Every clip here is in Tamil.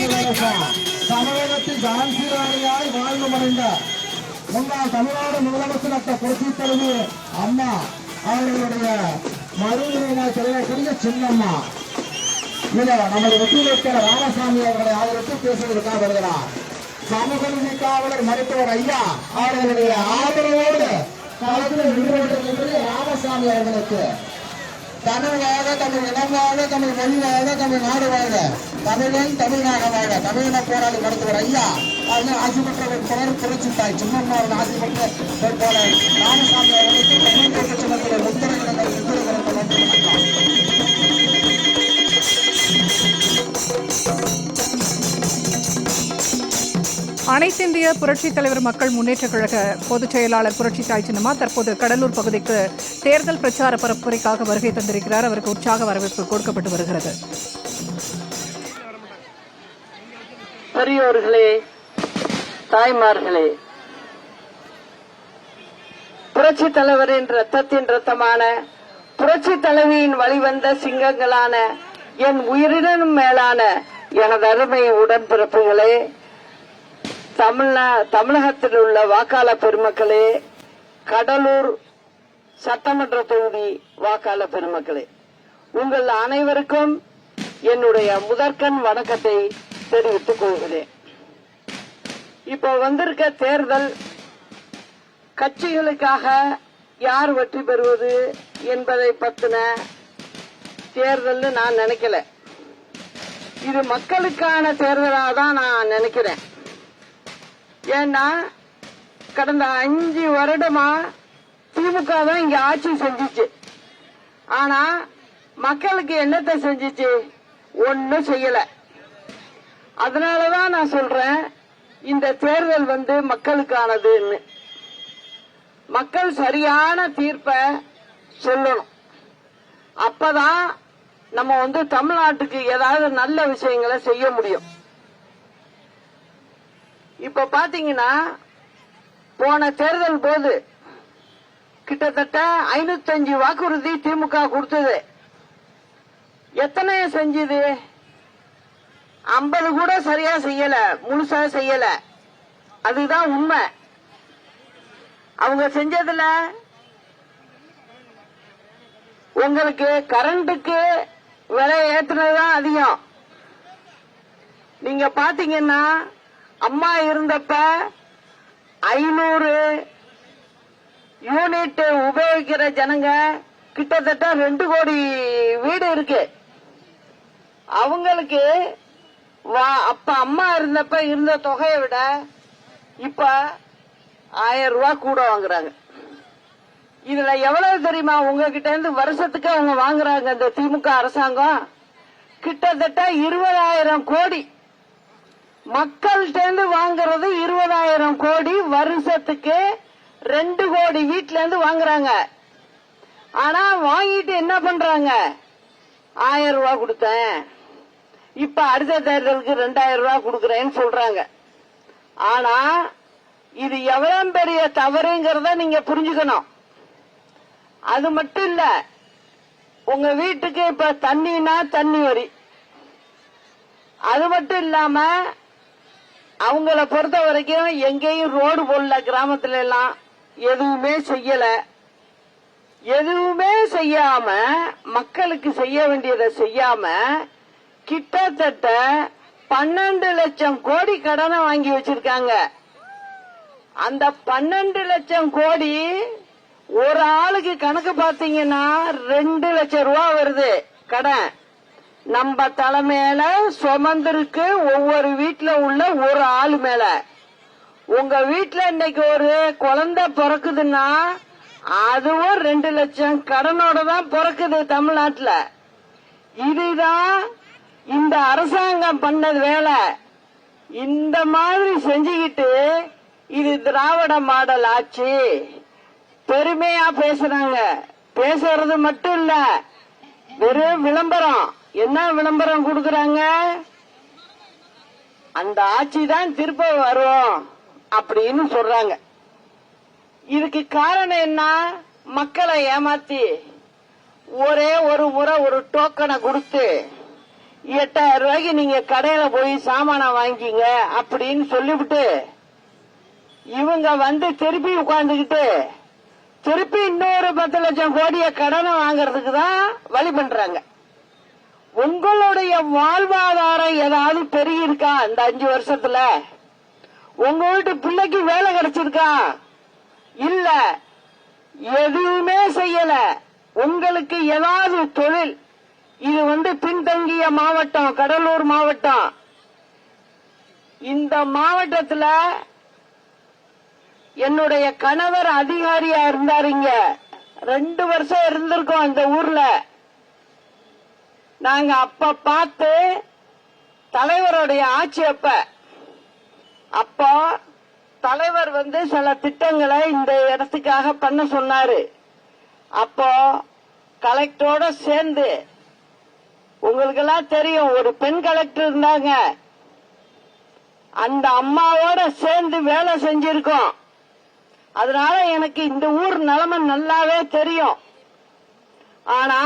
தமிழகத்தில் ஜான்சிராணியாய் வாழ்ந்து மறைந்த முன்னாள் தமிழ்நாடு முதலமைச்சர் டாக்டர் புரட்சித் தலைவி அம்மா அவர்களுடைய மறுநிலையமாய் திகழக்கூடிய சின்னம்மா இத நமது வெற்றி வேட்பாளர் ராமசாமி அவர்களை ஆதரித்து பேசுவதற்காக வருகிறார். சமூக நீதி காவலர் மருத்துவர் ஐயா அவர்களுடைய ஆதரவோடு களத்தில் நின்று ராமசாமி அவர்களுக்கு தமிழ் வாழ, தமிழ் இனம் வாழ, தமிழ் மொழி வாழ, தமிழ் நாடு வாழ, தமிழன் தமிழ்நாடு வாழ, தமிழின போராளி மருத்துவர் ஐயா அவர்கள் ஆட்சி பெற்ற வேட்பாளர் புரட்சி தாய் சின்னம்மாவின் ஆட்சி பெற்ற வேட்பாளர் ராமசாமி அவர்களுக்கு தமிழக சின்னத்தில் முத்திரைகளை அனைத்து இந்திய புரட்சித் தலைவர் மக்கள் முன்னேற்றக் கழக பொதுச் செயலாளர் புரட்சி தாய் சின்னம்மா தற்போது கடலூர் பகுதிக்கு தேர்தல் பிரச்சார பரப்புரைக்காக வருகை தந்திருக்கிறார். அவருக்கு உற்சாக வரவேற்பு கொடுக்கப்பட்டு வருகிறது. பெரியோர்களே, தாய்மார்களே, புரட்சி தலைவரின் ரத்தத்தின் ரத்தமான புரட்சி தலைவியின் வழிவந்த சிங்கங்களான என் உயிரினும் மேலான எனது அருமை உடன்பிறப்புகளே, தமிழகத்தில் உள்ள வாக்காளர் பெருமக்களே, கடலூர் சட்டமன்ற தொகுதி வாக்காளர் பெருமக்களே, உங்கள் அனைவருக்கும் என்னுடைய முதற்கண் வணக்கத்தை தெரிவித்துக் கொள்கிறேன். இப்போ வந்திருக்க தேர்தல் கட்சிகளுக்காக யார் வெற்றி பெறுவது என்பதை பத்தின தேர்தல் நான் நினைக்கல. இது மக்களுக்கான தேர்தலாக தான் நான் நினைக்கிறேன். ஏன்னா கடந்த 5 வருடமா திமுக தான் இங்க ஆட்சி செஞ்சிச்சு. ஆனா மக்களுக்கு என்னத்தை செஞ்சிச்சு? ஒன்னும் செய்யல. அதனாலதான் நான் சொல்றேன், இந்த தேர்தல் மக்களுக்கானதுன்னு. மக்கள் சரியான தீர்ப்பை சொல்லணும். அப்பதான் நம்ம தமிழ்நாட்டுக்கு ஏதாவது நல்ல விஷயங்களை செய்ய முடியும். இப்ப பாத்தீங்கன்னா போன தேர்தல் போது கிட்டத்தட்ட 505 வாக்குறுதி திமுக கொடுத்தது. எத்தனை செஞ்சது? 50 கூட சரியா செய்யல, முழுசா செய்யல. அதுதான் உண்மை. அவங்க செஞ்சதுல உங்களுக்கு கரண்ட்டுக்கு விலை ஏற்றுனதுதான் அதிகம். நீங்க பாத்தீங்கன்னா அம்மா இருந்தப்ப 500 யூனிட் உபயோகிக்கிற ஜனங்க கிட்டத்தட்ட 2 கோடி வீடு இருக்கு. அவங்களுக்கு அப்ப அம்மா இருந்தப்ப இருந்த தொகையை விட இப்ப 1000 ரூபாய் கூட வாங்குறாங்க. இதுல எவ்வளவு தெரியுமா உங்ககிட்ட இருந்து வருஷத்துக்கு அவங்க வாங்குறாங்க? இந்த திமுக அரசாங்கம் கிட்டத்தட்ட 20,000 கோடி மக்கள்கிட்ட வாங்குறது. 20,000 கோடி வருஷத்துக்கு 2 கோடி வீட்டுல இருந்து வாங்குறாங்க. ஆனா வாங்கிட்டு என்ன பண்றாங்க? 1000 ரூபாய் கொடுத்தேன், இப்ப அடுத்த தேர்தலுக்கு 2000 ரூபாய் கொடுக்கறேன்னு சொல்றாங்க. ஆனா இது எவ்வளவு பெரிய தவறுங்கிறத நீங்க புரிஞ்சுக்கணும். அது மட்டும் இல்ல, உங்க வீட்டுக்கு இப்ப தண்ணினா தண்ணி வரி. அது மட்டும் இல்லாம அவங்கள பொறுத்த வரைக்கும் எங்கேயும் ரோடு போடல, கிராமத்துல எல்லாம் எதுவுமே செய்யல. எதுவுமே செய்யாம மக்களுக்கு செய்ய வேண்டியதை செய்யாம கிட்டத்தட்ட 12 லட்சம் கோடி கடனை வாங்கி வச்சிருக்காங்க. அந்த 12 லட்சம் கோடி ஒரு ஆளுக்கு கணக்கு பாத்தீங்கன்னா 2 லட்சம் ரூபாய் வருது கடன். நம்ம தலைமையில சுமந்திருக்கு ஒவ்வொரு வீட்டுல உள்ள ஒரு ஆளு மேல. உங்க வீட்டுல இன்னைக்கு ஒரு குழந்தை பிறக்குதுன்னா அதுவும் 2 லட்சம் கடனோட தான் பிறக்குது தமிழ்நாட்டுல. இதுதான் இந்த அரசாங்கம் பண்ணது வேலை. இந்த மாதிரி செஞ்சுக்கிட்டு இது திராவிட மாடல் ஆட்சி பெருமையா பேசுறாங்க. பேசுறது மட்டும் இல்ல, வெறும் விளம்பரம். என்ன விளம்பரம் கொடுக்கறாங்க? அந்த ஆட்சி தான் திருப்ப வரும் அப்படின்னு சொல்றாங்க. இதுக்கு காரணம் என்ன? மக்களை ஏமாத்தி ஒரே ஒரு முறை ஒரு டோக்கனை கொடுத்து 8,000 ரூபாய்க்கு நீங்க கடையில போய் சாமான வாங்கிங்க அப்படின்னு சொல்லிவிட்டு இவங்க வந்து திருப்பி உட்கார்ந்துகிட்டு திருப்பி இன்னொரு 10 லட்சம் கோடிய கடனை வாங்கறதுக்கு தான் வழி பண்றாங்க. உங்களுடைய வாழ்வாதாரம் ஏதாவது பெருகி இருக்கா இந்த 5 வருஷத்துல? உங்க வீட்டு பிள்ளைக்கு வேலை கிடைச்சிருக்கா? இல்ல, எதுவுமே செய்யல. உங்களுக்கு ஏதாவது தொழில், இது வந்து பின்தங்கிய மாவட்டம், கடலூர் மாவட்டம். இந்த மாவட்டத்துல என்னுடைய கணவர் அதிகாரியா இருந்தாருங்க. 2 வருஷம் இருந்திருக்கோம் இந்த ஊர்ல. நாங்க அப்ப பார்த்து தலைவருடைய ஆட்சி அப்போ தலைவர் வந்து சில திட்டங்களை இந்த இடத்துக்காக பண்ண சொன்னாரு. அப்போ கலெக்டரோட சேர்ந்து, உங்களுக்கு எல்லாம் தெரியும், ஒரு பெண் கலெக்டர் இருந்தாங்க. அந்த அம்மாவோட சேர்ந்து வேலை செஞ்சிருக்கோம். அதனால எனக்கு இந்த ஊர் நிலைமை நல்லாவே தெரியும். ஆனா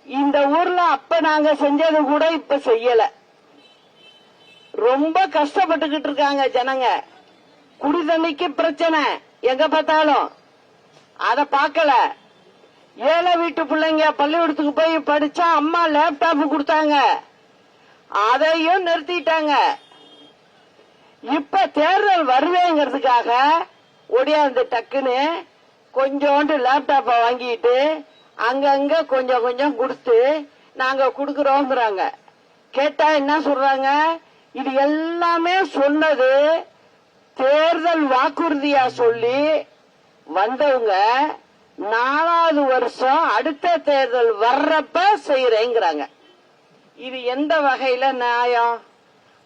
இந்த ஊர்ல அப்ப நாங்க செஞ்சது கூட இப்ப செய்யல. ரொம்ப கஷ்டப்பட்டுக்கிட்டு இருக்காங்க ஜனங்க. குடி தண்ணிக்கு பிரச்சனை எங்க பார்த்தாலும், அத பார்க்கல. ஏழை வீட்டு பிள்ளைங்க பள்ளிக்கூடத்துக்கு போய் படிச்சா அம்மா லேப்டாப் கொடுத்தாங்க, அதையும் நிறுத்திட்டாங்க. இப்ப தேர்தல் வருவேங்கிறதுக்காக ஒடியாந்து டக்குன்னு கொஞ்சோண்டு லேப்டாப்ப வாங்கிட்டு அங்கங்க கொஞ்சம் கொஞ்சம் கொடுத்து நாங்க குடுக்கறோங்கிறாங்க. கேட்டா என்ன சொல்றாங்க? இது எல்லாமே சொன்னது தேர்தல் வாக்குறுதியா சொல்லி வந்தவங்க 4வது வருஷம் அடுத்த தேர்தல் வர்றப்ப செய்யறேங்கிறாங்க. இது எந்த வகையில நியாயம்?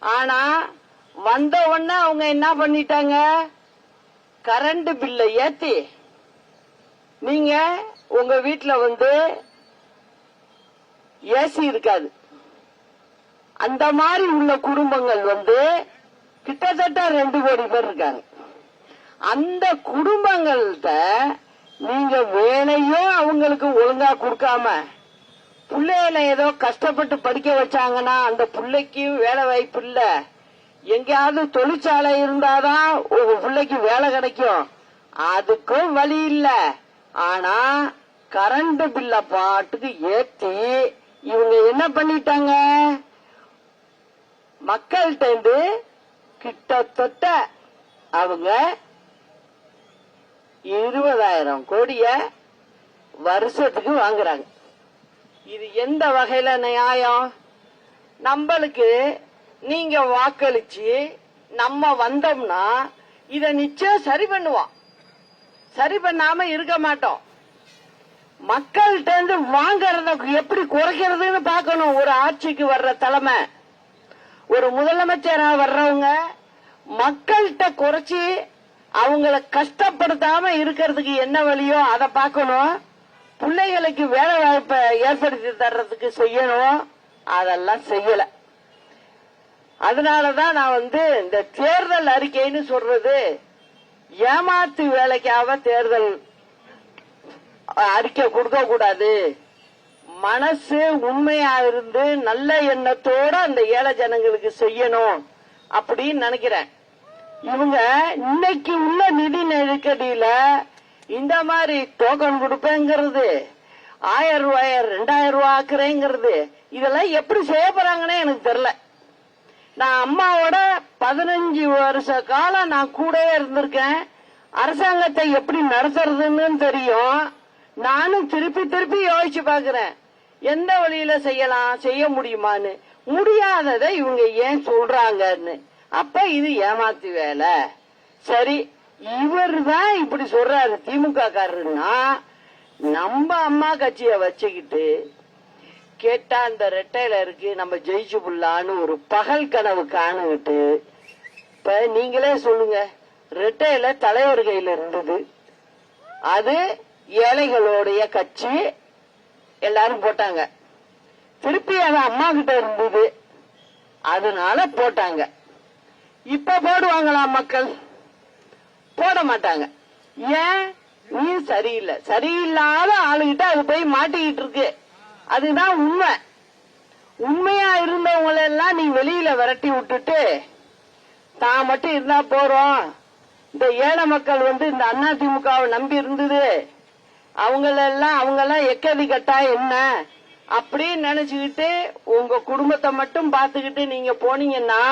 ஆனா வந்த உடனே அவங்க என்ன பண்ணிட்டாங்க? கரண்ட் பில்லை ஏத்தி, நீங்க உங்க வீட்டுல வந்து ஏசி இருக்காது. அந்த மாதிரி உள்ள குடும்பங்கள் வந்து கிட்டத்தட்ட 2 கோடி பேர் இருக்காங்க. அந்த குடும்பங்கள்ட்ட நீங்க வேலையும் அவங்களுக்கு ஒழுங்கா கொடுக்காம, பிள்ளைகளை ஏதோ கஷ்டப்பட்டு படிக்க வச்சாங்கன்னா அந்த பிள்ளைக்கு வேலை வாய்ப்பு இல்ல. எங்கேயாவது தொழிற்சாலை இருந்தாதான் உங்க பிள்ளைக்கு வேலை கிடைக்கும், அதுக்கும் வழி இல்ல. ஆனா கரண்ட் பில்ல பாட்டுக்கு ஏத்தி இவங்க என்ன பண்ணிட்டாங்க? மக்கள்கிட்ட கிட்டத்தட்ட அவங்க 20,000 கோடிய வருஷத்துக்கு வாங்குறாங்க. இது எந்த வகையில நியாயம்? நம்மளுக்கு நீங்க வாக்களிச்சு நம்ம வந்தோம்னா இத நிச்சயம் சரி பண்ணுவோம். சரி பண்ணாம இருக்க மாட்டோம். மக்கள்கிட்ட வாங்கறத எப்படி குறைக்கிறதுன்னு பார்க்கணும். ஒரு ஆட்சிக்கு வர்ற தலைமை, ஒரு முதலமைச்சரா வர்றவங்க மக்கள்கிட்ட குறைச்சி அவங்கள கஷ்டப்படுத்தாம இருக்கிறதுக்கு என்ன வழியோ அதை பார்க்கணும். பிள்ளைகளுக்கு வேலை வாய்ப்பை ஏற்படுத்தி தர்றதுக்கு செய்யணும். அதெல்லாம் செய்யல. அதனாலதான் நான் வந்து இந்த தேர்தல் அறிக்கைன்னு சொல்றது ஏமாத்து வேலைக்காக தேர்தல் அறிக்கை கொடுக்க கூடாது. மனசு உண்மையா இருந்து நல்ல எண்ணத்தோட அந்த ஏழை ஜனங்களுக்கு செய்யணும் அப்படின்னு நினைக்கிறேன். இவங்க இன்னைக்கு உள்ள நிதி நெருக்கடியில இந்த மாதிரி டோக்கன் கொடுப்பேங்கிறது, 1000 ரூபாய் 2000 ரூபாய் ஆக்குறேங்கிறது, இதெல்லாம் எப்படி செய்ய போறாங்கன்னு எனக்கு தெரியல. நான் அம்மாவோட 15 வருஷ காலம் நான் கூடவே இருந்திருக்கேன். அரசாங்கத்தை எப்படி நடத்துறதுன்னு தெரியும். நானும் திருப்பி திருப்பி யோசிச்சு பாக்குறேன், எந்த வழியில செய்யலாம், செய்ய முடியுமான்னு. முடியாததை இவங்க ஏன் சொல்றாங்கன்னு. அப்ப இது ஏமாத்து வேலை. சரி, இவர் தான் இப்படி சொல்றாரு திமுக காரருன்னா, நம்ம அம்மா கட்சிய வச்சுக்கிட்டு கேட்டா அந்த ரெட்டையில இருக்கு நம்ம ஜெயிச்சு புள்ளான்னு ஒரு பகல் கனவு காணுகிட்டு, இப்ப நீங்களே சொல்லுங்க, ரெட்டையில தலைவர் கையில இருந்தது, அது ஏழைகளுடைய கட்சி, எல்லாரும் போட்டாங்க. திருப்பி அது அம்மா கிட்ட இருந்தது, அதனால போட்டாங்க. இப்ப போடுவாங்களா மக்கள்? போட மாட்டாங்க. ஏன்? நீ சரியில்லை. சரியில்லாத ஆளுகிட்ட அது போய் மாட்டிக்கிட்டு இருக்கு. அதுதான் உண்மை. உண்மையா இருந்தவங்களை எல்லாம் நீ வெளியில விரட்டி விட்டுட்டு தான் மட்டும் இருந்தா போறோம். இந்த ஏழை மக்கள் இந்த அதிமுகவை நம்பி இருந்தது, அவங்கெல்லாம் எக்கதி கட்டா என்ன அப்படின்னு நினைச்சுக்கிட்டு உங்க குடும்பத்தை மட்டும் பார்த்துக்கிட்டு நீங்க போனீங்கன்னா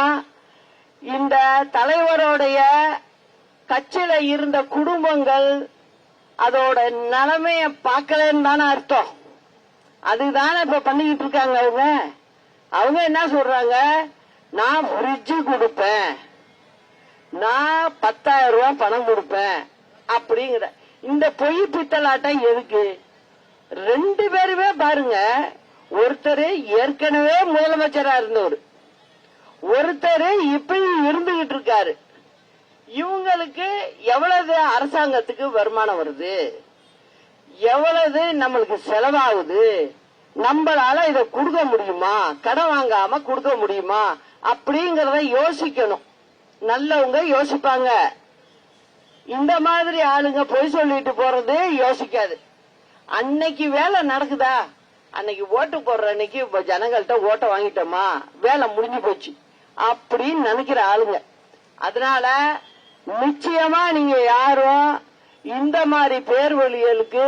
இந்த தலைவருடைய கட்சியில இருந்த குடும்பங்கள் அதோட நிலைமைய பார்க்கலன்னு தானே அர்த்தம். அதுதானே இப்ப பண்ணிக்கிட்டு இருக்காங்க. அவங்க என்ன சொல்றாங்க, நான் ஃப்ரிட்ஜ் கொடுப்பேன், நான் 10,000 ரூபாய் பணம் கொடுப்பேன் அப்படிங்கிற இந்த பொய் பித்தலாட்டம் எதுக்கு? 2 பேருமே பாருங்க, ஒருத்தர் ஏற்கனவே முதலமைச்சரா இருந்தவர், ஒருத்தர் இப்பயும் இருந்துகிட்டு இருக்காரு. இவங்களுக்கு எவ்வளவு அரசாங்கத்துக்கு வருமானம் வருது, எவ்வளவு நம்மளுக்கு செலவாகுது, நம்மளால இதை கொடுக்க முடியுமா, கடன் வாங்காம கொடுக்க முடியுமா அப்படிங்கறத யோசிக்கணும். நல்லவங்க யோசிப்பாங்க. இந்த மாதிரி ஆளுங்க பொய் சொல்லிட்டு போறது யோசிக்காது. அன்னைக்கு வேலை நடக்குதா, அன்னைக்கு ஓட்டு போடுற அன்னைக்கு ஜனங்கள்ட்ட ஓட்ட வாங்கிட்டோமா, வேலை முடிஞ்சு போச்சு அப்படின்னு நினைக்கிற ஆளுங்க. அதனால நிச்சயமா நீங்க யாரும் இந்த மாதிரி பேர் வழிகளுக்கு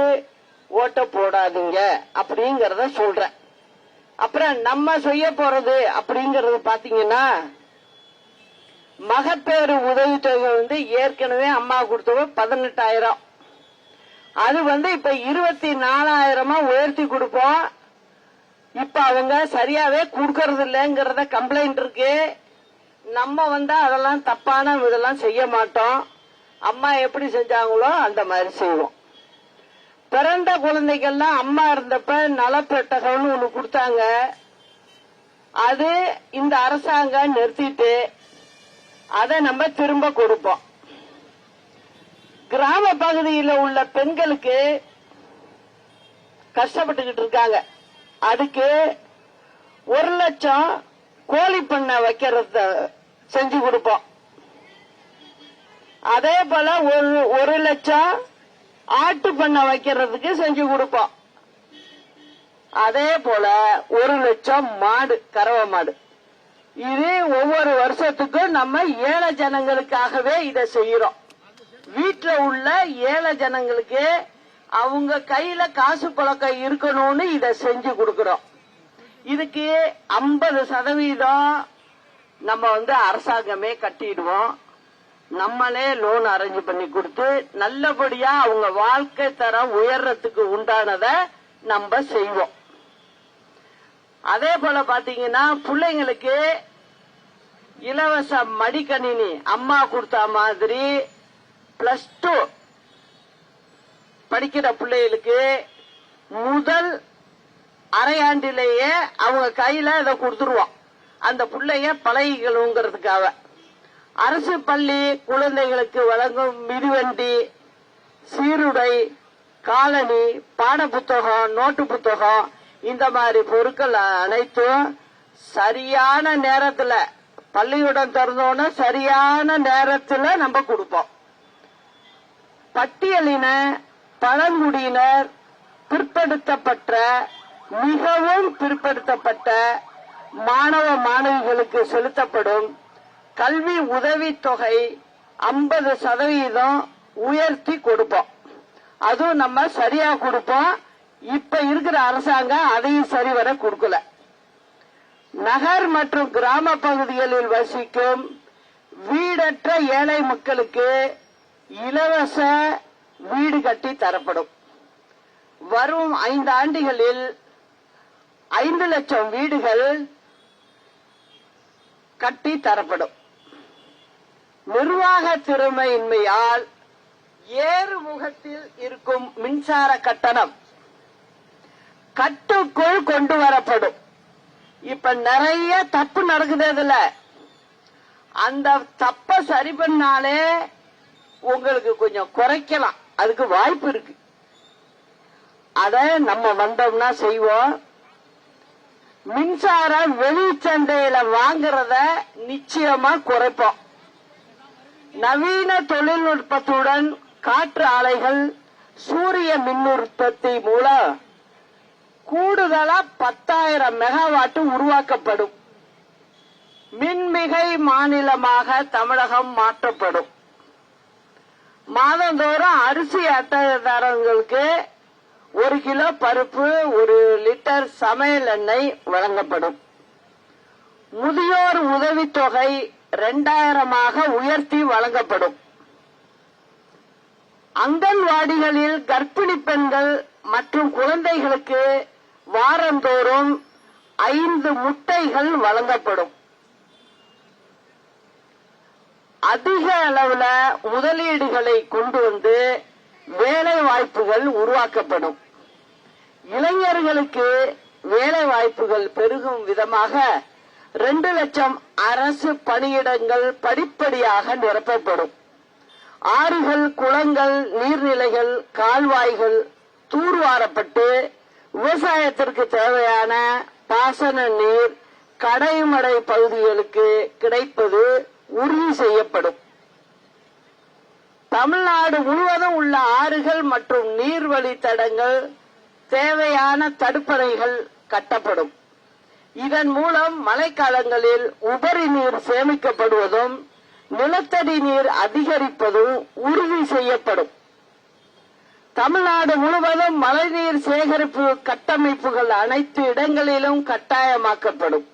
ஓட்ட போடாதீங்க அப்படிங்கறத சொல்றேன். அப்புறம் நம்ம செய்ய போறது அப்படிங்கறது பாத்தீங்கன்னா, மகப்பேறு உதவித்தொகை ஏற்கனவே அம்மா கொடுத்தவங்க 18,000, அது இப்ப 24,000 உயர்த்தி கொடுப்போம். இப்ப அவங்க சரியாவே கொடுக்கறது இல்லைங்கிறத கம்ப்ளைண்ட் இருக்கு. நம்ம அதெல்லாம் தப்பான இதெல்லாம் செய்ய மாட்டோம். அம்மா எப்படி செஞ்சாங்களோ அந்த மாதிரி செய்வோம். பிறந்த குழந்தைகள்லாம் அம்மா இருந்தப்ப நலப்பெட்டகம்னு ஒண்ணு கொடுத்தாங்க. அது இந்த அரசாங்கம் நிறுத்திட்டு அதை நம்ம திரும்ப கொடுப்போம். கிராம பகுதியில் உள்ள பெண்களுக்கு கஷ்டப்பட்டுக்கிட்டு இருக்காங்க, அதுக்கு 1 லட்சம் கோழி பண்ணை வைக்கிறத செஞ்சு கொடுப்போம். அதே போல 1 லட்சம் ஆட்டு பண்ணை வைக்கிறதுக்கு செஞ்சு கொடுப்போம். அதே போல 1 லட்சம் மாடு, கறவை மாடு. இது ஒவ்வொரு வருஷத்துக்கும் நம்ம ஏழை ஜனங்களுக்காகவே இதை செய்யறோம். வீட்டுல உள்ள ஏழை ஜனங்களுக்கு அவங்க கையில காசு பழக்கம் இருக்கணும்னு இதை செஞ்சு கொடுக்கிறோம். இதுக்கு 50% நம்ம அரசாங்கமே கட்டிடுவோம். நம்மளே லோன் அரேஞ்ச் பண்ணி கொடுத்து நல்லபடியா அவங்க வாழ்க்கை தரம் உயர்றதுக்கு உண்டானதை நம்ம செய்வோம். அதே போல பாத்தீங்கன்னா, பிள்ளைங்களுக்கு இலவச மடிக்கணினி அம்மா கொடுத்த மாதிரி +2 படிக்கிற பிள்ளைகளுக்கு முதல் அரையாண்டிலேயே அவங்க கையில இதை கொடுத்துருவோம். அந்த பிள்ளைய பழகிக்கணுங்கிறதுக்காக அரசு பள்ளி குழந்தைகளுக்கு வழங்கும் மிதிவண்டி, சீருடை, காலணி, பாட புத்தகம், நோட்டு புத்தகம், இந்த மாதிரி பொருட்கள் அனைத்தும் சரியான நேரத்துல, பள்ளிக்கூடம் திறந்தோன்னு சரியான நேரத்துல நம்ம கொடுப்போம். பட்டியலின பழங்குடியினர், பிற்படுத்தப்பட்ட, மிகவும் பிற்படுத்தப்பட்ட மாணவ மாணவிகளுக்கு செலுத்தப்படும் கல்வி உதவித்தொகை 50% உயர்த்தி கொடுப்போம். அதுவும் நம்ம சரியா கொடுப்போம். இப்ப இருக்கிற அரசாங்கம் அதையும் சரிவர கொடுக்கல. நகர் மற்றும் கிராம பகுதிகளில் வசிக்கும் வீடற்ற ஏழை மக்களுக்கு இலவச வீடு கட்டி தரப்படும். வரும் 5 ஆண்டுகளில் 5 லட்சம் வீடுகள் கட்டி தரப்படும். நிர்வாக திறமையின்மையால் ஏறுமுகத்தில் இருக்கும் மின்சார கட்டணம் கட்டுக்குள் கொண்டு வரப்படும். இப்ப நிறைய தப்பு நடக்குது. அதுல அந்த தப்ப சரி பண்ணாலே உங்களுக்கு கொஞ்சம் குறைக்கலாம், அதுக்கு வாய்ப்பு இருக்கு. அத நம்ம வந்தோம்னா செய்வோம். மின்சாரம் வெளிச்சந்தையில வாங்குறத நிச்சயமா குறைப்போம். நவீன தொழில்நுட்பத்துடன் காற்று ஆலைகள், சூரிய மின் உற்பத்தி மூலம் கூடுதலா 10,000 மெகாவாட் உருவாக்கப்படும். மின்மிகை மாநிலமாக தமிழகம் மாற்றப்படும். மாதந்தோறும் அரிசி அட்டைதாரர்களுக்கு 1 கிலோ பருப்பு, 1 லிட்டர் சமையல் எண்ணெய் வழங்கப்படும். முதியோர் உதவித்தொகை 2000 உயர்த்தி வழங்கப்படும். அங்கன்வாடிகளில் கர்ப்பிணி பெண்கள் மற்றும் குழந்தைகளுக்கு வாரந்தோறும் 5 முட்டைகள் வழங்கப்படும். அதிக அளவுல முதலீடுகளை கொண்டு வந்து வேலை வாய்ப்புகள் உருவாக்கப்படும். இளைஞர்களுக்கு வேலை வாய்ப்புகள் பெருகும் விதமாக 2 லட்சம் அரசு பணியிடங்கள் படிப்படியாக நிரப்பப்படும். ஆறுகள், குளங்கள், நீர்நிலைகள், கால்வாய்கள் தூர்வாரப்பட்டு விவசாயத்திற்கு தேவையான பாசன நீர் கடைமடை பகுதிகளுக்கு கிடைப்பது உறுதி செய்யப்படும். தமிழ்நாடு முழுவதும் உள்ள ஆறுகள் மற்றும் நீர்வழித்தடங்கள் தேவையான தடுப்பணைகள் கட்டப்படும். இதன் மூலம் மழைக்காலங்களில் உபரி நீர் சேமிக்கப்படுவதும் நிலத்தடி நீர் அதிகரிப்பதும் உறுதி செய்யப்படும். தமிழ்நாடு முழுவதும் மழைநீர் சேகரிப்பு கட்டமைப்புகள் அனைத்து இடங்களிலும் கட்டாயமாக்கப்படும்.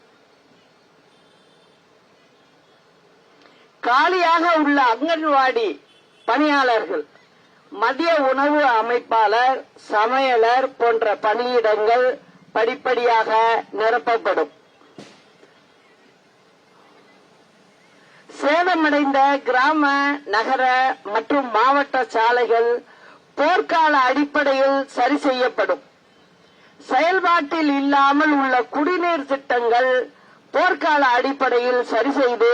காலியாக உள்ள அங்கன்வாடி பணியாளர்கள், மதிய உணவு அமைப்பாளர், சமையலர் போன்ற பணியிடங்கள் படிப்படியாக நிரப்பப்படும். சேதமடைந்த கிராம, நகர மற்றும் மாவட்ட சாலைகள் போர்க்கால அடிப்படையில் சரி செய்யப்படும். செயல்பாட்டில் இல்லாமல் உள்ள குடிநீர் திட்டங்கள் போர்க்கால அடிப்படையில் சரி செய்து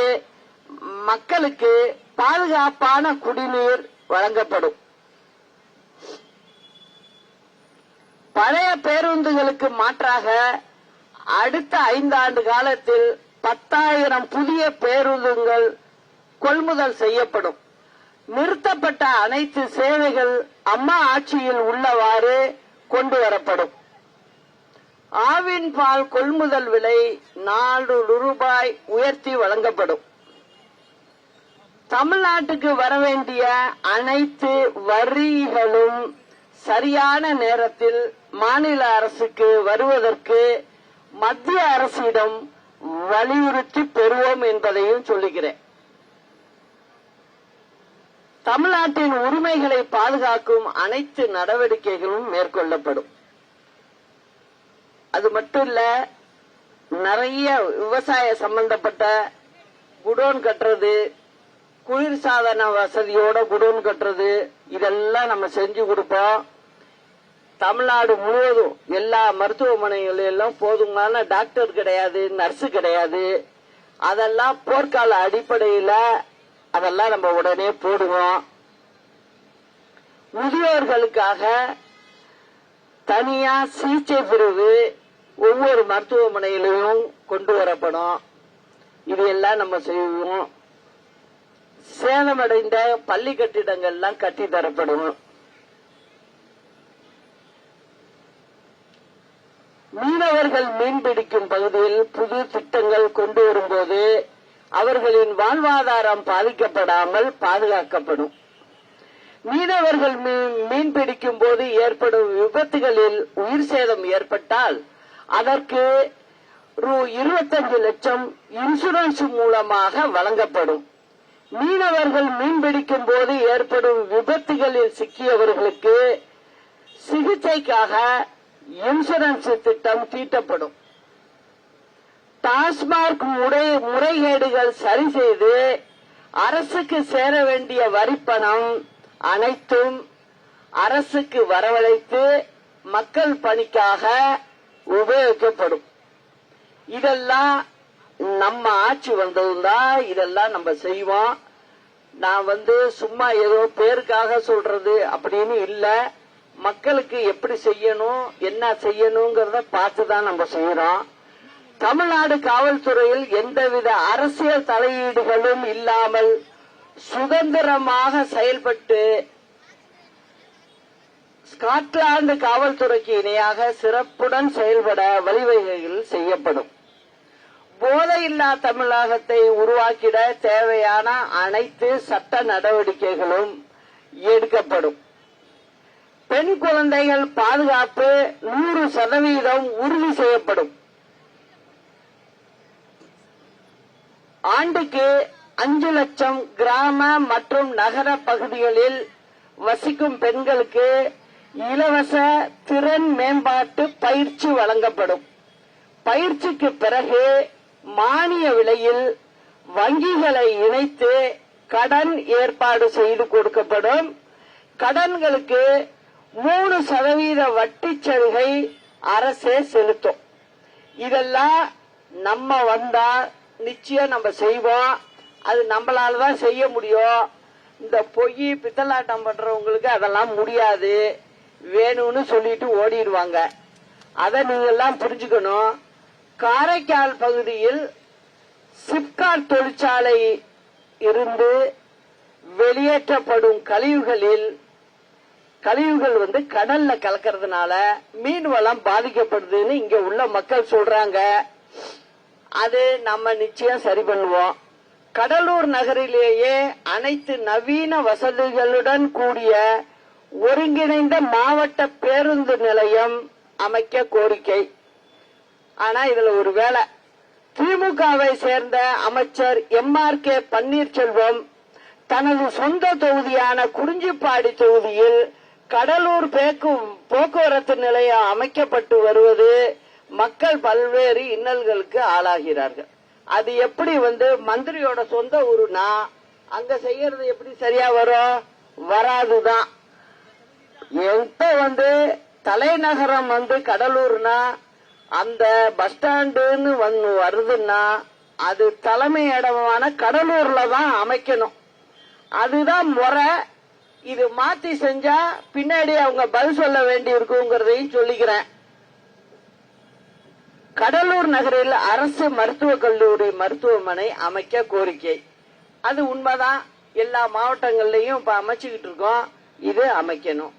மக்களுக்கு பாதுகாப்பான குடிநீர் வழங்கப்படும். பழைய பேருந்துகளுக்கு மாற்றாக அடுத்த 5 ஆண்டு காலத்தில் 10,000 புதிய பேருந்துகள் கொள்முதல் செய்யப்படும். நிறுத்தப்பட்ட அனைத்து சேவைகள் அம்மா ஆட்சியில் உள்ளவாறு கொண்டு வரப்படும். ஆவின் பால் கொள்முதல் விலை 4 ரூபாய் உயர்த்தி வழங்கப்படும். தமிழ்நாட்டுக்கு வரவேண்டிய அனைத்து வரிகளும் சரியான நேரத்தில் மாநில அரசுக்கு வருவதற்கு மத்திய அரசிடம் வலியுறுத்தி பெறுவோம் என்பதையும் சொல்லுகிறேன். தமிழ்நாட்டின் உரிமைகளை பாதுகாக்கும் அனைத்து நடவடிக்கைகளும் மேற்கொள்ளப்படும். அது மட்டும் இல்ல, நிறைய விவசாய சம்பந்தப்பட்ட குடோன் கட்டுறது, குளிர்சாதன வசதியோட குடோன் கட்டுறது, இதெல்லாம் நம்ம செஞ்சு கொடுப்போம். தமிழ்நாடு முழுவதும் எல்லா மருத்துவமனைகளிலும் போதுமான டாக்டர் கிடையாது, நர்ஸ் கிடையாது. அதெல்லாம் போர்க்கால அடிப்படையில் அதெல்லாம் நம்ம உடனே போடுவோம். முதியோர்களுக்காக தனியா சிகிச்சை பிரிவு ஒவ்வொரு மருத்துவமனையிலும் கொண்டு வரப்படும். இது எல்லாம் நம்ம செய்வோம். சேதமடைந்த பள்ளி கட்டிடங்கள்லாம் கட்டி தரப்படும். மீனவர்கள் மீன்பிடிக்கும் பகுதியில் புது திட்டங்கள் கொண்டு வரும்போது அவர்களின் வாழ்வாதாரம் பாதிக்கப்படாமல் பாதுகாக்கப்படும். மீனவர்கள் மீன்பிடிக்கும் போது ஏற்படும் விபத்துகளில் உயிர் சேதம் ஏற்பட்டால் அதற்கு ₹25 லட்சம் இன்சூரன்ஸ் மூலமாக வழங்கப்படும். மீனவர்கள் மீன்பிடிக்கும் போது ஏற்படும் விபத்துகளில் சிக்கியவர்களுக்கு சிகிச்சைக்காக இன்சூரன்ஸ் திட்டம் தீட்டப்படும். டாஸ்மாக் முறைகேடுகள் சரி செய்து அரசுக்கு சேர வேண்டிய வரிப்பணம் அனைத்தும் அரசுக்கு வரவழைத்து மக்கள் பணிக்காக உபயோகிக்கப்படும். இதெல்லாம் நம்ம ஆட்சி வந்ததுதான் இதெல்லாம் நம்ம செய்வோம். நான் சும்மா ஏதோ பேருக்காக சொல்றது அப்படின்னு இல்ல. மக்களுக்கு எப்படி செய்யணும், என்ன செய்யணுங்கிறத பார்த்துதான் நம்ம செய்யறோம். தமிழ்நாடு காவல்துறையில் எந்தவித அரசியல் தலையீடுகளும் இல்லாமல் சுதந்திரமாக செயல்பட்டு ஸ்காட்லாந்து காவல்துறைக்கு இணையாக சிறப்புடன் செயல்பட வழிவகைகள் செய்யப்படும். போதையில்லா தமிழகத்தை உருவாக்கிட தேவையான அனைத்து சட்ட நடவடிக்கைகளும் எடுக்கப்படும். பெண் குழந்தைகள் பாதுகாப்பு 100% உறுதி செய்யப்படும். ஆண்டுக்கு 5 லட்சம் கிராம மற்றும் நகர பகுதிகளில் வசிக்கும் பெண்களுக்கு இலவச திறன் மேம்பாட்டு பயிற்சி வழங்கப்படும். பயிற்சிக்கு பிறகு மானிய விலையில் வங்கிகளை இணைத்து கடன் ஏற்பாடு செய்து கொடுக்கப்படும். கடன்களுக்கு 3% வட்டி சலுகை அரசே செலுத்தும். இதெல்லாம் நம்ம வந்தா நிச்சயம் நம்ம செய்வோம். அது நம்மளால தான் செய்ய முடியும். இந்த பொய் பித்தலாட்டம் பண்றவங்களுக்கு அதெல்லாம் முடியாது, வேணும்னு சொல்லிட்டு ஓடிடுவாங்க. அதை நீங்க எல்லாம் புரிஞ்சுக்கணும். காரைக்கால் பகுதியில் சிப்காட் தொழிற்சாலை இருந்து வெளியேற்றப்படும் கழிவுகள் கடல்ல கலக்கிறதுனால மீன் வளம் பாதிக்கப்படுதுன்னு இங்க உள்ள மக்கள் சொல்றாங்க. அது நம்ம நிச்சயம் சரி பண்ணுவோம். கடலூர் நகரிலேயே அனைத்து நவீன வசதிகளுடன் கூடிய ஒருங்கிணைந்த மாவட்ட பேருந்து நிலையம் அமைக்க கோரிக்கை. ஆனா இதுல ஒரு வேலை, திமுகவை சேர்ந்த அமைச்சர் MRK பன்னீர்செல்வம் தனது சொந்த தொகுதியான குறிஞ்சிப்பாடி தொகுதியில் கடலூர் போக்குவரத்து நிலையம் அமைக்கப்பட்டு வருவது மக்கள் பல்வேறு இன்னல்களுக்கு ஆளாகிறார்கள். அது எப்படி மந்திரியோட சொந்த ஊருனா அங்க செய்யறது எப்படி சரியா வரும்? வராதுதான். எப்ப தலைநகரம் கடலூர்னா அந்த பஸ் ஸ்டாண்டுன்னு வருதுன்னா அது தலைமை இடமான கடலூர்ல தான் அமைக்கணும். அதுதான் முறை. இது மாத்தி செஞ்சா பின்னாடி அவங்க பதில் சொல்ல வேண்டி இருக்குங்கிறதையும் சொல்லிக்கிறேன். கடலூர் நகரில் அரசு மருத்துவக் கல்லூரி மருத்துவமனை அமைக்க கோரிக்கை. அது உண்மைதான், எல்லா மாவட்டங்கள்லயும் இப்ப அமைச்சுக்கிட்டு இருக்கோம். இது அமைக்கணும்.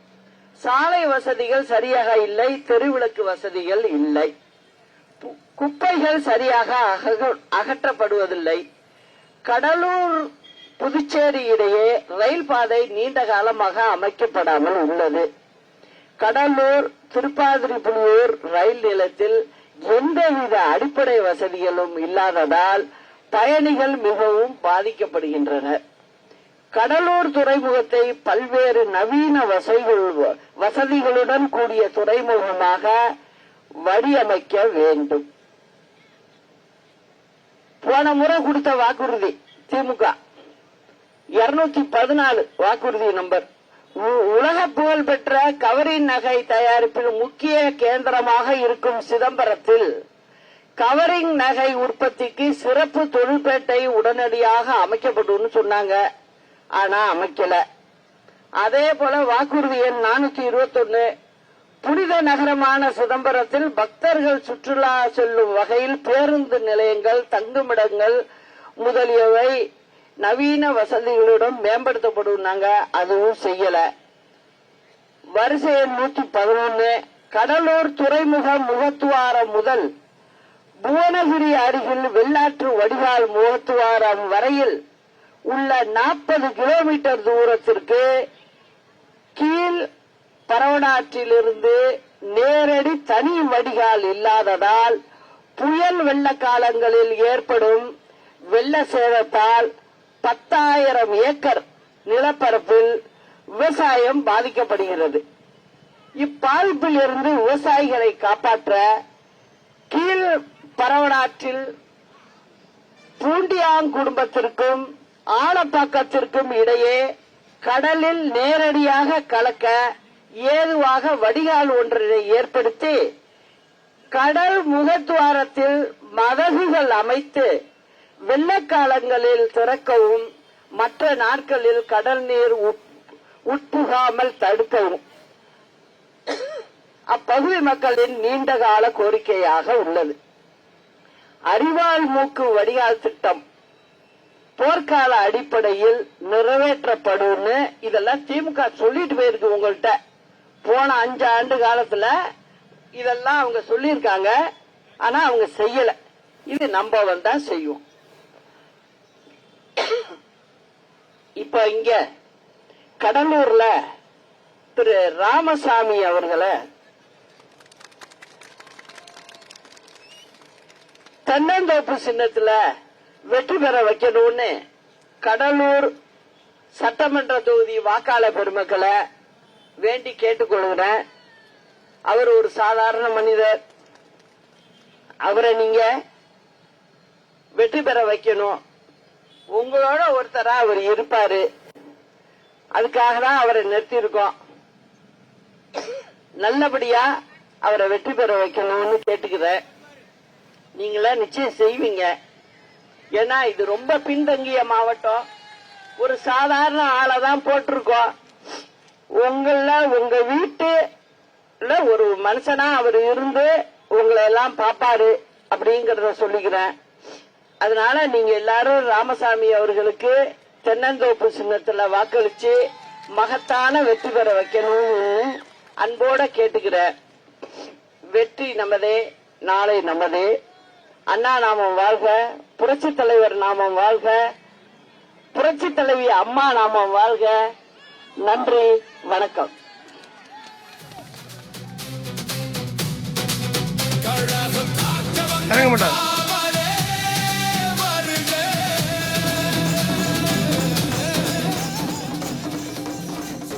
சாலை வசதிகள் சரியாக இல்லை, தெருவிளக்கு வசதிகள் இல்லை, குப்பைகள் சரியாக அகற்றப்படுவதில்லை. கடலூர் புதுச்சேரி இடையே ரயில் பாதை நீண்ட காலமாக அமைக்கப்படாமல் உள்ளது. கடலூர் திருப்பாதிரிப்புலியூர் ரயில் நிலையத்தில் எந்தவித அடிப்படை வசதிகளும் இல்லாததால் பயணிகள் மிகவும் பாதிக்கப்படுகின்றனர். கடலூர் துறைமுகத்தை பல்வேறு நவீன வசதிகளுடன் கூடிய துறைமுகமாக வடிவமைக்க வேண்டும். போன முறை கொடுத்த வாக்குறுதி திமுக 214 வாக்குறுதி நம்பர். உலக புகழ் பெற்ற கவரிங் நகை தயாரிப்பில் முக்கிய கேந்திரமாக இருக்கும் சிதம்பரத்தில் கவரிங் நகை உற்பத்திக்கு சிறப்பு தொழிற்பேட்டை உடனடியாக அமைக்கப்படும் சொன்னாங்க. ஆனா அமைக்கல. அதே போல வாக்குறுதி எண் 421 புனித நகரமான சிதம்பரத்தில் பக்தர்கள் சுற்றுலா செல்லும் வகையில் பேருந்து நிலையங்கள், தங்குமிடங்கள் முதலியவை நவீன வசதிகளுடன் மேம்படுத்தப்படும். அதுவும் செய்யல. வரிசை எண் 111 கடலூர் துறைமுக முகத்துவாரம் முதல் புவனகிரி அருகில் வெள்ளாற்று வடிகால் முகத்துவாரம் வரையில் உள்ள 40 கிலோமீட்டர் தூரத்திற்கு கீழ் பரவனாற்றிலிருந்து நேரடி தனி வடிகால் இல்லாததால் புயல் வெள்ள காலங்களில் ஏற்படும் வெள்ள சேதத்தால் 10,000 ஏக்கர் நிலப்பரப்பில் விவசாயம் பாதிக்கப்படுகிறது. இப்பாதிப்பில் இருந்து விவசாயிகளை காப்பாற்ற கீழ் பரவனாற்றில் பூண்டியாங் குடும்பத்திற்கும் ஆலப்பாக்கத்திற்கும் இடையே கடலில் நேரடியாக கலக்க ஏதுவாக வடிகால் ஒன்றை ஏற்படுத்தி கடல் முகத்துவாரத்தில் மதகுகள் அமைத்து வெள்ளக்காலங்களில் திறக்கவும் மற்ற நாட்களில் கடல் நீர் உட்புகாமல் தடுக்கவும் அப்பகுதி மக்களின் நீண்டகால கோரிக்கையாக உள்ளது. அரிவாள் மூக்கு வடிகால் திட்டம் போர்க்கால அடிப்படையில் நிறைவேற்றப்படும். இதெல்லாம் திமுக சொல்லிட்டு போயிருக்கு உங்கள்கிட்ட. போன 5 ஆண்டு காலத்துல இதெல்லாம் அவங்க சொல்லியிருக்காங்க. ஆனா அவங்க செய்யல. இது நம்ம வந்தா செய்யும். இப்ப இங்க கடலூர்ல திரு ராமசாமி அவர்களை தென்னந்தோப்பு சின்னத்துல வெற்றி பெற வைக்கணும்னு கடலூர் சட்டமன்ற தொகுதி வாக்காளர் பெருமக்களை வேண்டி கேட்டுக்கொள்கிறேன். அவர் ஒரு சாதாரண மனிதர். அவரை நீங்க வெற்றி பெற வைக்கணும். உங்களோட ஒருத்தரா அவர் இருப்பாரு. அதுக்காக தான் அவரை நிறுத்தியிருக்கோம். நல்லபடியா அவரை வெற்றி பெற வைக்கணும்னு கேட்டுக்கிறேன். நீங்கள நிச்சயம் செய்வீங்க. ஏன்னா இது ரொம்ப பின்தங்கிய மாவட்டம். ஒரு சாதாரண ஆளை தான் போட்டிருக்கோம். உங்க வீட்டுல ஒரு மனுஷனா அவர் இருந்து உங்களை எல்லாம் பாப்பாரு அப்படிங்கறத சொல்லிக்கிறேன். அதனால நீங்க எல்லாரும் ராமசாமி அவர்களுக்கு தென்னந்தோப்பு சின்னத்துல வாக்களிச்சு மகத்தான வெற்றி பெற வைக்கணும்னு அன்போட கேட்டுக்கிறேன். வெற்றி நமதே, நாளை நமதே. அண்ணா நாமம் வாழ்க, புரட்சி தலைவர் நாமம் வாழ்க, புரட்சி தலைவி அம்மா நாமம் வாழ்க. நன்றி, வணக்கம்.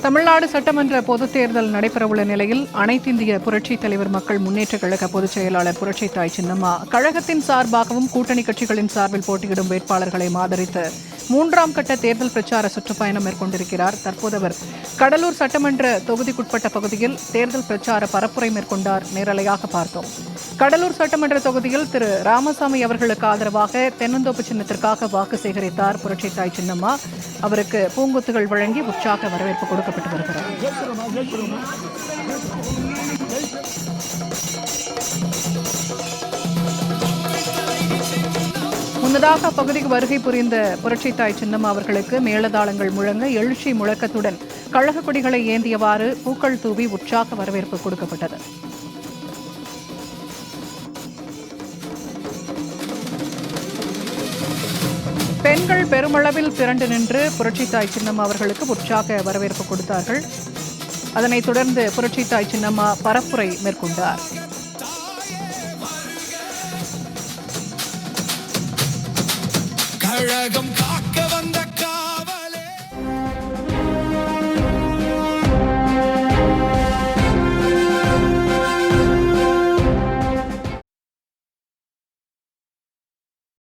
தமிழ்நாடு சட்டமன்ற பொதுத் தேர்தல் நடைபெறவுள்ள நிலையில் அனைத்திந்திய புரட்சித் தலைவர் மக்கள் முன்னேற்றக் கழக பொதுச் செயலாளர் புரட்சி தாய் சின்னம்மா கழகத்தின் சார்பாகவும் கூட்டணி கட்சிகளின் சார்பில் போட்டியிடும் வேட்பாளர்களை ஆதரித்து 3ஆம் கட்ட தேர்தல் பிரச்சார சுற்றுப்பயணம் மேற்கொண்டிருக்கிறார். தற்போது அவர் கடலூர் சட்டமன்ற தொகுதிக்குட்பட்ட பகுதியில் தேர்தல் பிரச்சார பரப்புரை மேற்கொண்டார். நேரலையாக பார்த்தோம். கடலூர் சட்டமன்ற தொகுதியில் திரு ராமசாமி அவர்களுக்கு ஆதரவாக தென்னந்தோப்பு சின்னத்திற்காக வாக்கு சேகரித்தார் புரட்சி தாய் சின்னம்மா. அவருக்கு பூங்கொத்துகள் வழங்கி உற்சாக வரவேற்பு கொடுக்கப்பட்டு வருகிறார். முன்னதாக அப்பகுதிக்கு வருகை புரிந்த புரட்சி தாய் சின்னம்மா அவர்களுக்கு மேளதாளங்கள் முழங்க எழுச்சி முழக்கத்துடன் கழக கொடிகளை ஏந்தியவாறு பூக்கள் தூவி உற்சாக வரவேற்பு கொடுக்கப்பட்டது. பெண்கள் பெருமளவில் திரண்டு நின்று புரட்சி தாய் சின்னம்மா அவர்களுக்கு உற்சாக வரவேற்பு கொடுத்தார்கள். அதனைத் தொடர்ந்து புரட்சி தாய் சின்னம்மா பரப்புரை மேற்கொண்டார். கழகம்